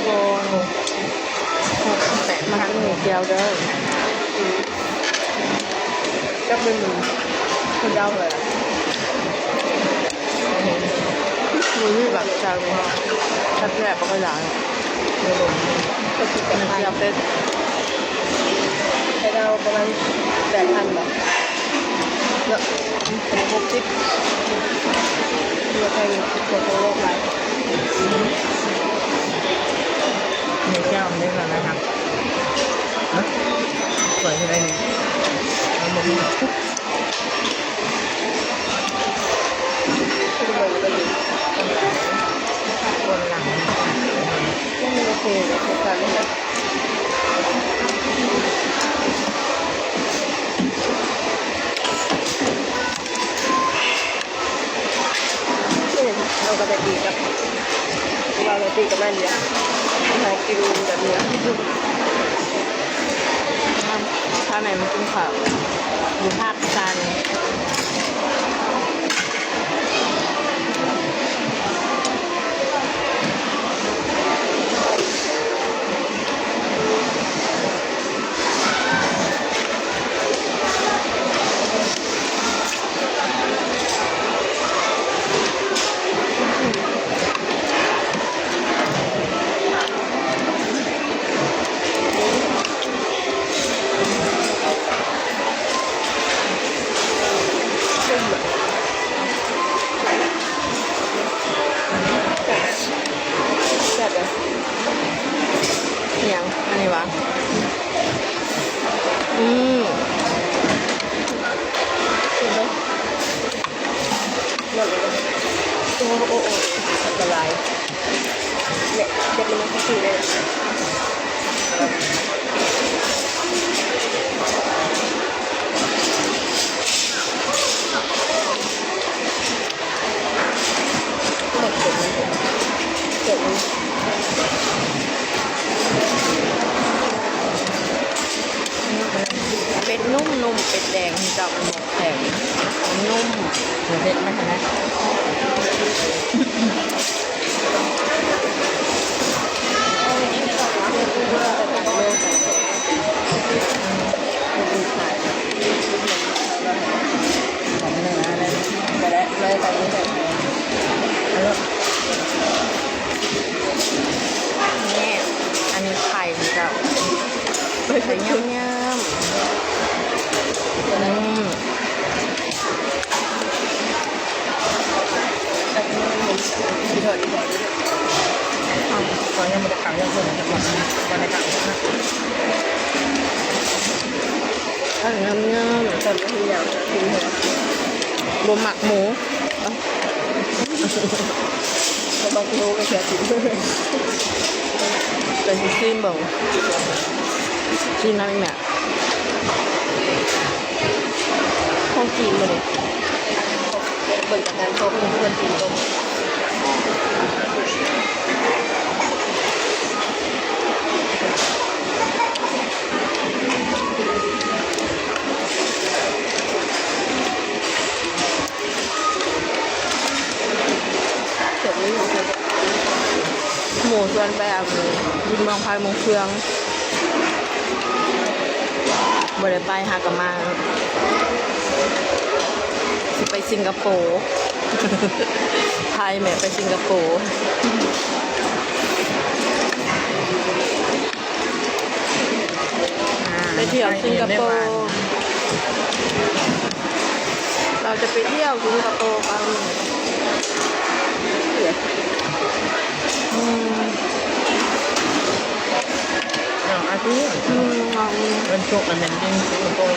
คนแปะมาทั้งหนึ่งเดียวเด้อก็เป็นคนเดาเลยมือที่แบบจางว่าถ้าแผลก็ไม่ล้างไม่ลงก็คิดกันเดียวเป็นให้เราประมาณ8,000บาทเยอะเป็น60เพื่อให้คนโลกไหลมีแก้วได้แล้วนะครับสวยใช่ไหมเนี่ยมันมีคนหลังก็มีโอเคเลยทุกการเลยเราก็จะดีกับเราจะตีกับแม่เนี่ยหากินแบบนี้ถ้าไหนมันกินข้าวอยู่ภาคกลางอย่างอันนี้วะเห็นไหมหมดเลยโอ้โอ้อันตรายเนี่ยเจ็บมันทั้งทีเลยหมดเจ็บมันเป็ดนุ่มเป็ดแดงที่เราเป็นหมกแข็งนุ่มเหมือนเด็ดไหมคะนะนี่อันนี้ไข่ที่เราไข่ย่ำดีถอดดีถอดตอนนี้มันจะขังยังคนจะหมดวันในขังนะอันย่ำตอนที่อยากกินเหรอบะหมักหมูเราต้องรู้ไปแค่ชิ้นเป็นชิ้นบ่งชิ้นนั่นเนี่ยห้องจีนมาเลยเปิดจากงานโต๊ะเป็นเพื่อนจีนตรงหมูส่วนแบบยิงมองพายมองเครื่องบริไปหากมาสิไปสิงคโปร์ไทยแม่ไปสิงคโปร์ไปเที่ยวสิงคโปร์เราจะไปเที่ยวสิงคโปร์กันอาทิตย์เป็นโชคอันนั้นจริงสิงคโปร์